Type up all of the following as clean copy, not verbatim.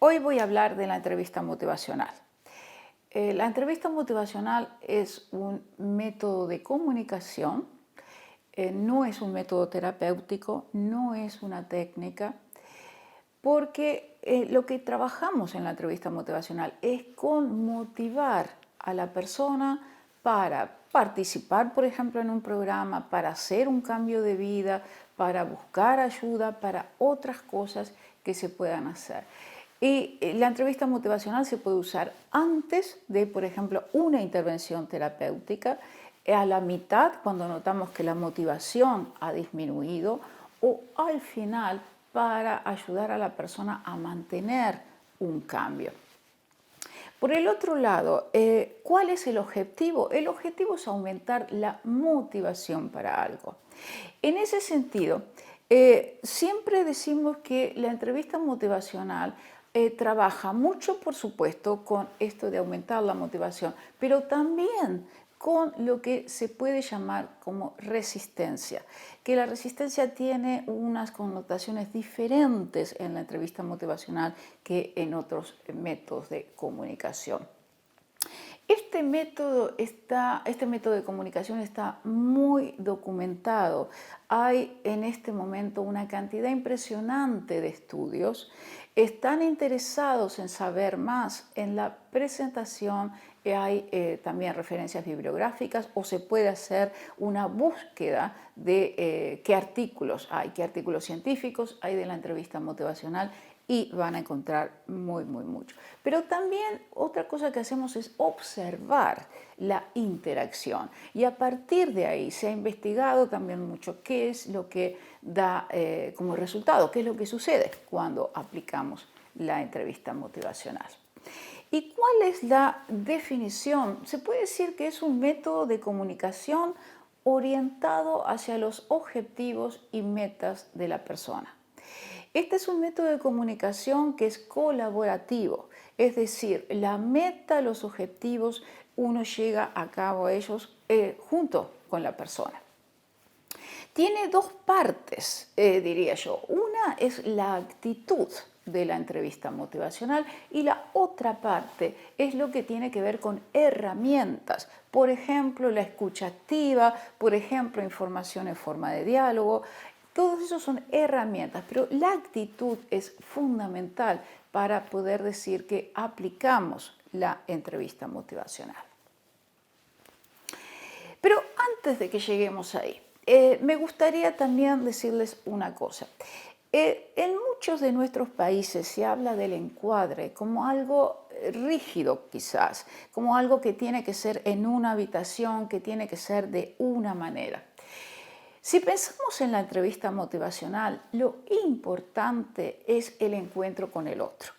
Hoy voy a hablar de la entrevista motivacional. La entrevista motivacional es un método de comunicación, no es un método terapéutico, no es una técnica, porque lo que trabajamos en la entrevista motivacional es con motivar a la persona para participar, por ejemplo, en un programa, para hacer un cambio de vida, para buscar ayuda, para otras cosas que se puedan hacer. Y la entrevista motivacional se puede usar antes de, por ejemplo, una intervención terapéutica, a la mitad cuando notamos que la motivación ha disminuido o al final para ayudar a la persona a mantener un cambio. Por el otro lado, ¿cuál es el objetivo? El objetivo es aumentar la motivación para algo. En ese sentido, siempre decimos que la entrevista motivacional trabaja mucho, por supuesto, con esto de aumentar la motivación, pero también con lo que se puede llamar como resistencia, que la resistencia tiene unas connotaciones diferentes en la entrevista motivacional que en otros métodos de comunicación. Este método de comunicación está muy documentado. Hay en este momento una cantidad impresionante de estudios. Están interesados en saber más. En la presentación hay también referencias bibliográficas o se puede hacer una búsqueda de qué artículos hay, qué artículos científicos hay de la entrevista motivacional y van a encontrar mucho. Pero también otra cosa que hacemos es observar la interacción y a partir de ahí se ha investigado también mucho qué es lo que da como resultado, qué es lo que sucede cuando aplicamos la entrevista motivacional. ¿Y cuál es la definición? Se puede decir que es un método de comunicación orientado hacia los objetivos y metas de la persona. Este es un método de comunicación que es colaborativo, es decir, la meta, los objetivos, uno llega a cabo a ellos junto con la persona. Tiene dos partes, diría yo. Una es la actitud de la entrevista motivacional y la otra parte es lo que tiene que ver con herramientas. Por ejemplo, la escucha activa, por ejemplo, información en forma de diálogo. Todos esos son herramientas, pero la actitud es fundamental para poder decir que aplicamos la entrevista motivacional. Pero antes de que lleguemos ahí, me gustaría también decirles una cosa. En muchos de nuestros países se habla del encuadre como algo rígido quizás, como algo que tiene que ser en una habitación, que tiene que ser de una manera. Si pensamos en la entrevista motivacional, lo importante es el encuentro con el otro.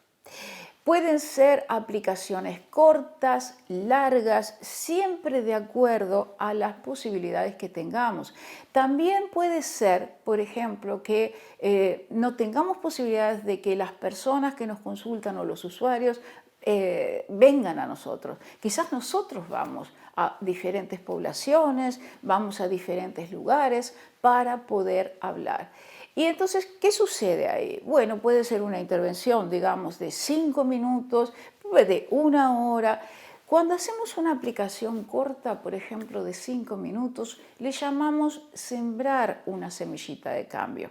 Pueden ser aplicaciones cortas, largas, siempre de acuerdo a las posibilidades que tengamos. También puede ser, por ejemplo, que no tengamos posibilidades de que las personas que nos consultan o los usuarios vengan a nosotros. Quizás nosotros vamos a diferentes poblaciones, vamos a diferentes lugares para poder hablar. Y entonces, ¿qué sucede ahí? Bueno, puede ser una intervención, digamos, de 5 minutos, de 1 hora. Cuando hacemos una aplicación corta, por ejemplo, de 5 minutos, le llamamos sembrar una semillita de cambio.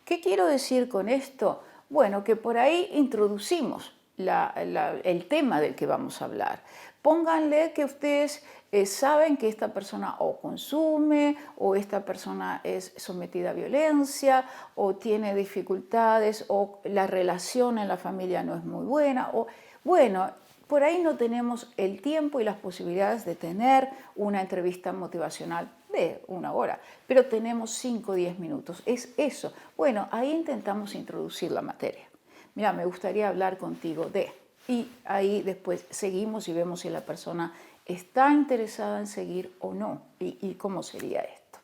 ¿Qué quiero decir con esto? Bueno, que por ahí introducimos el tema del que vamos a hablar. Pónganle que ustedes saben que esta persona o consume, o esta persona es sometida a violencia, o tiene dificultades, o la relación en la familia no es muy buena, o bueno, por ahí no tenemos el tiempo y las posibilidades de tener una entrevista motivacional de 1 hora, pero tenemos 5 o 10 minutos. Es eso. Bueno, ahí intentamos introducir la materia. Mira, me gustaría hablar contigo de... Y ahí después seguimos y vemos si la persona está interesada en seguir o no y cómo sería esto.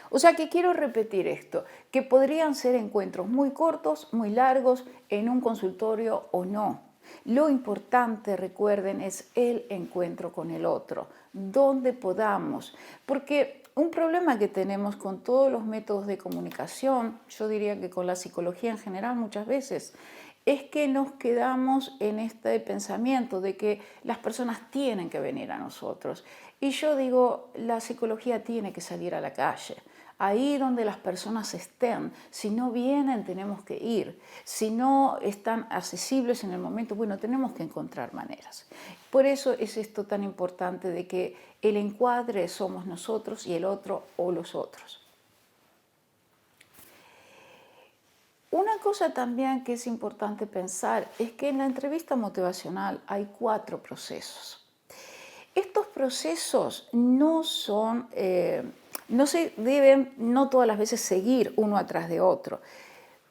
O sea que quiero repetir esto, que podrían ser encuentros muy cortos, muy largos, en un consultorio o no. Lo importante, recuerden, es el encuentro con el otro, donde podamos, porque un problema que tenemos con todos los métodos de comunicación, yo diría que con la psicología en general muchas veces, es que nos quedamos en este pensamiento de que las personas tienen que venir a nosotros. Y yo digo, la psicología tiene que salir a la calle. Ahí donde las personas estén, si no vienen tenemos que ir, si no están accesibles en el momento, bueno, tenemos que encontrar maneras. Por eso es esto tan importante de que el encuadre somos nosotros y el otro o los otros. Una cosa también que es importante pensar es que en la entrevista motivacional hay 4 procesos. Estos procesos no son, no se deben, no todas las veces seguir uno atrás de otro.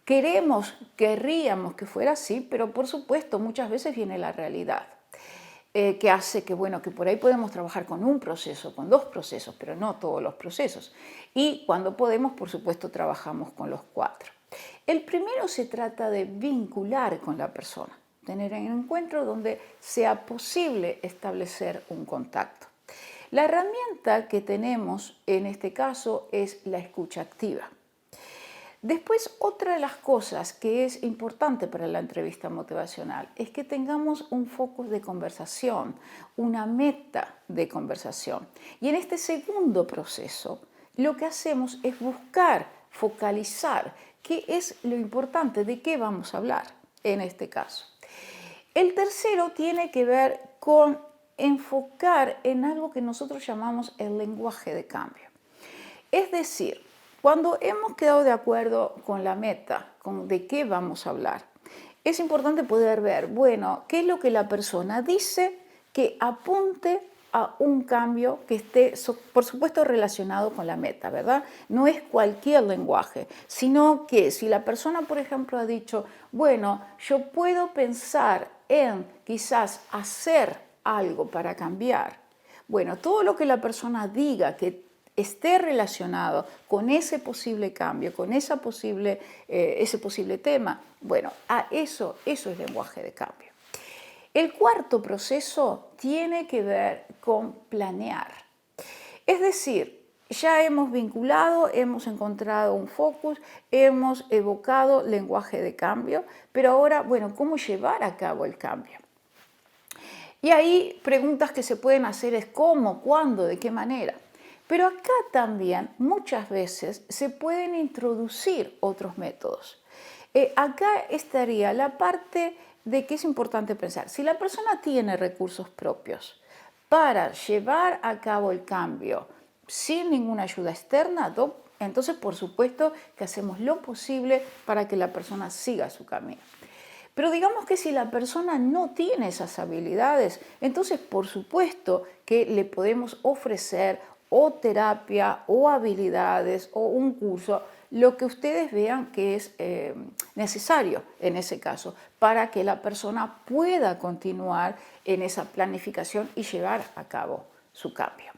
Querríamos que fuera así, pero por supuesto muchas veces viene la realidad, que hace que, bueno, que por ahí podemos trabajar con un proceso, con 2 procesos, pero no todos los procesos. Y cuando podemos, por supuesto, trabajamos con los 4. El primero se trata de vincular con la persona, tener un encuentro donde sea posible establecer un contacto. La herramienta que tenemos en este caso es la escucha activa. Después, otra de las cosas que es importante para la entrevista motivacional es que tengamos un focus de conversación, una meta de conversación. Y en este segundo proceso, lo que hacemos es buscar, focalizar qué es lo importante, de qué vamos a hablar en este caso. El tercero tiene que ver con enfocar en algo que nosotros llamamos el lenguaje de cambio. Es decir, cuando hemos quedado de acuerdo con la meta, con de qué vamos a hablar, es importante poder ver, bueno, qué es lo que la persona dice que apunte a un cambio que esté, por supuesto, relacionado con la meta, ¿verdad? No es cualquier lenguaje, sino que si la persona, por ejemplo, ha dicho, bueno, yo puedo pensar en quizás hacer algo para cambiar. Bueno, todo lo que la persona diga que esté relacionado con ese posible cambio, con ese posible tema, bueno, eso es lenguaje de cambio. El cuarto proceso tiene que ver con planear. Es decir, ya hemos vinculado, hemos encontrado un focus, hemos evocado lenguaje de cambio, pero ahora, bueno, ¿cómo llevar a cabo el cambio? Y ahí preguntas que se pueden hacer es cómo, cuándo, de qué manera. Pero acá también muchas veces se pueden introducir otros métodos. Acá estaría la parte de que es importante pensar, si la persona tiene recursos propios para llevar a cabo el cambio sin ninguna ayuda externa, entonces por supuesto que hacemos lo posible para que la persona siga su camino. Pero digamos que si la persona no tiene esas habilidades, entonces por supuesto que le podemos ofrecer o terapia o habilidades o un curso, lo que ustedes vean que es necesario en ese caso para que la persona pueda continuar en esa planificación y llevar a cabo su cambio.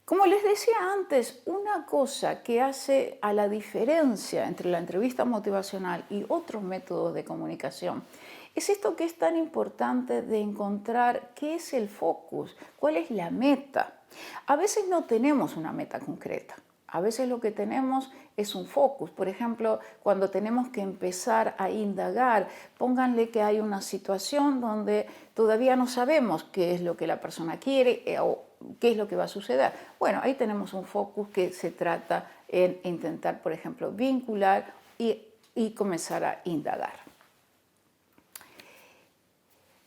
Como les decía antes, una cosa que hace a la diferencia entre la entrevista motivacional y otros métodos de comunicación es esto que es tan importante de encontrar qué es el focus, cuál es la meta. A veces no tenemos una meta concreta. A veces lo que tenemos es un focus. Por ejemplo, cuando tenemos que empezar a indagar, pónganle que hay una situación donde todavía no sabemos qué es lo que la persona quiere o qué es lo que va a suceder. Bueno, ahí tenemos un focus que se trata en intentar, por ejemplo, vincular y comenzar a indagar.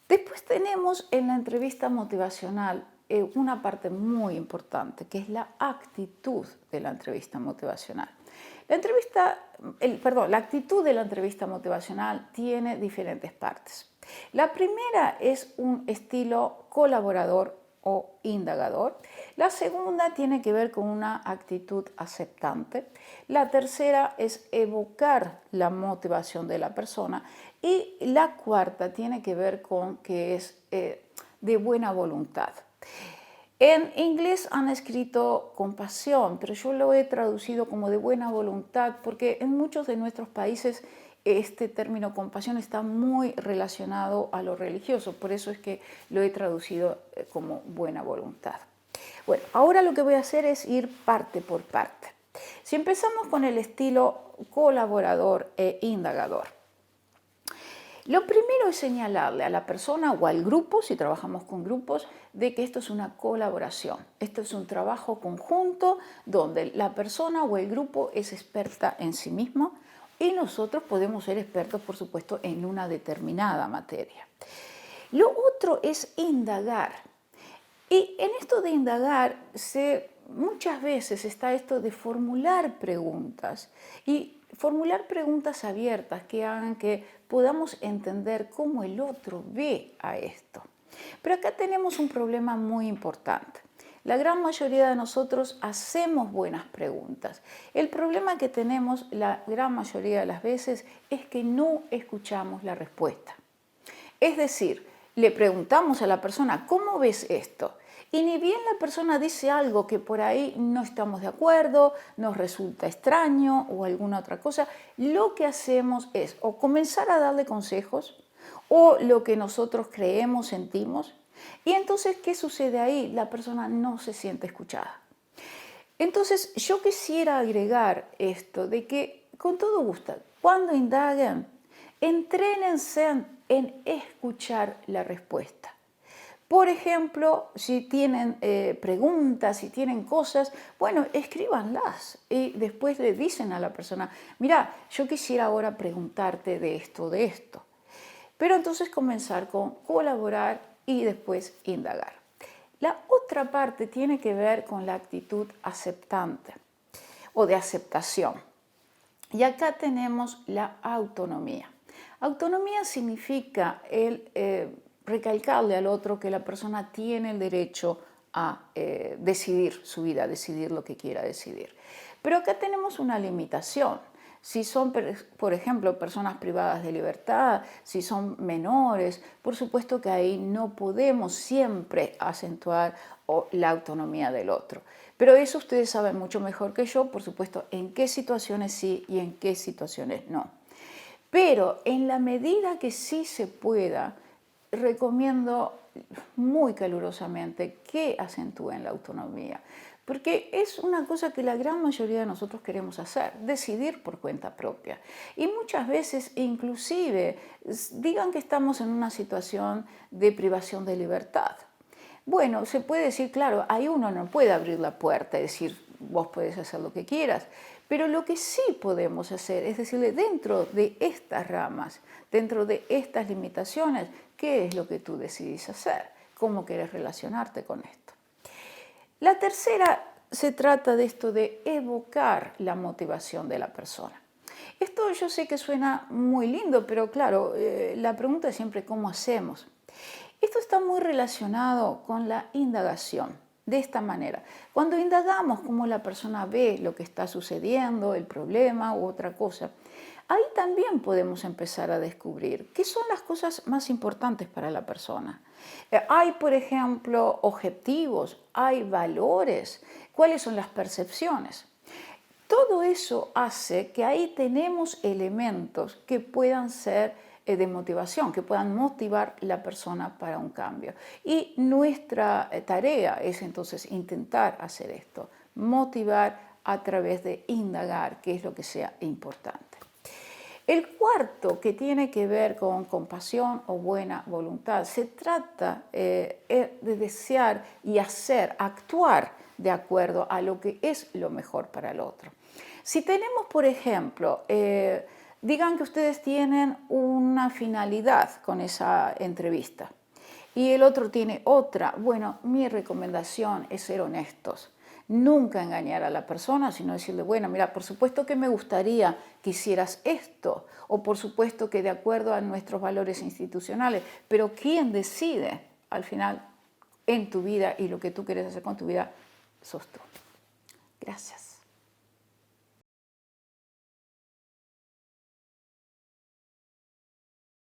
Después tenemos en la entrevista motivacional una parte muy importante, que es la actitud de la entrevista motivacional. La actitud de la entrevista motivacional tiene diferentes partes. La primera es un estilo colaborador o indagador. La segunda tiene que ver con una actitud aceptante. La tercera es evocar la motivación de la persona. Y la cuarta tiene que ver con que es de buena voluntad. En inglés han escrito compasión, pero yo lo he traducido como de buena voluntad porque en muchos de nuestros países este término compasión está muy relacionado a lo religioso, por eso es que lo he traducido como buena voluntad. Bueno, ahora lo que voy a hacer es ir parte por parte. Si empezamos con el estilo colaborador e indagador, lo primero es señalarle a la persona o al grupo, si trabajamos con grupos, de que esto es una colaboración. Esto es un trabajo conjunto donde la persona o el grupo es experta en sí mismo y nosotros podemos ser expertos, por supuesto, en una determinada materia. Lo otro es indagar. Y en esto de indagar, muchas veces está esto de formular preguntas y formular preguntas abiertas que hagan que podamos entender cómo el otro ve a esto. Pero acá tenemos un problema muy importante. La gran mayoría de nosotros hacemos buenas preguntas. El problema que tenemos la gran mayoría de las veces es que no escuchamos la respuesta. Es decir, le preguntamos a la persona, ¿cómo ves esto? Y ni bien la persona dice algo que por ahí no estamos de acuerdo, nos resulta extraño o alguna otra cosa, lo que hacemos es o comenzar a darle consejos o lo que nosotros creemos, sentimos. Y entonces, ¿qué sucede ahí? La persona no se siente escuchada. Entonces, yo quisiera agregar esto de que, con todo gusto, cuando indaguen, entrénense en escuchar la respuesta. Por ejemplo, si tienen preguntas, si tienen cosas, bueno, escríbanlas y después le dicen a la persona, mira, yo quisiera ahora preguntarte de esto. Pero entonces comenzar con colaborar y después indagar. La otra parte tiene que ver con la actitud aceptante o de aceptación. Y acá tenemos la autonomía. Autonomía significa el recalcarle al otro que la persona tiene el derecho a decidir su vida, a decidir lo que quiera decidir. Pero acá tenemos una limitación. Si son, por ejemplo, personas privadas de libertad, si son menores, por supuesto que ahí no podemos siempre acentuar la autonomía del otro. Pero eso ustedes saben mucho mejor que yo, por supuesto, en qué situaciones sí y en qué situaciones no. Pero en la medida que sí se pueda, recomiendo muy calurosamente que acentúen la autonomía, porque es una cosa que la gran mayoría de nosotros queremos hacer, decidir por cuenta propia. Y muchas veces, inclusive, digan que estamos en una situación de privación de libertad. Bueno, se puede decir, claro, ahí uno no puede abrir la puerta y decir, vos podés hacer lo que quieras, pero lo que sí podemos hacer es decirle, dentro de estas ramas, dentro de estas limitaciones, ¿qué es lo que tú decidís hacer? ¿Cómo querés relacionarte con esto? La tercera se trata de esto de evocar la motivación de la persona. Esto yo sé que suena muy lindo, pero claro, la pregunta es siempre ¿cómo hacemos? Esto está muy relacionado con la indagación, de esta manera. Cuando indagamos cómo la persona ve lo que está sucediendo, el problema u otra cosa, ahí también podemos empezar a descubrir qué son las cosas más importantes para la persona. Hay, por ejemplo, objetivos, hay valores, cuáles son las percepciones. Todo eso hace que ahí tenemos elementos que puedan ser de motivación, que puedan motivar la persona para un cambio. Y nuestra tarea es entonces intentar hacer esto, motivar a través de indagar qué es lo que sea importante. El cuarto, que tiene que ver con compasión o buena voluntad, se trata de desear y hacer, actuar de acuerdo a lo que es lo mejor para el otro. Si tenemos, por ejemplo, digan que ustedes tienen una finalidad con esa entrevista y el otro tiene otra, bueno, mi recomendación es ser honestos. Nunca engañar a la persona, sino decirle, bueno, mira, por supuesto que me gustaría que hicieras esto, o por supuesto que de acuerdo a nuestros valores institucionales, pero ¿quién decide al final en tu vida y lo que tú quieres hacer con tu vida? Sos tú. Gracias.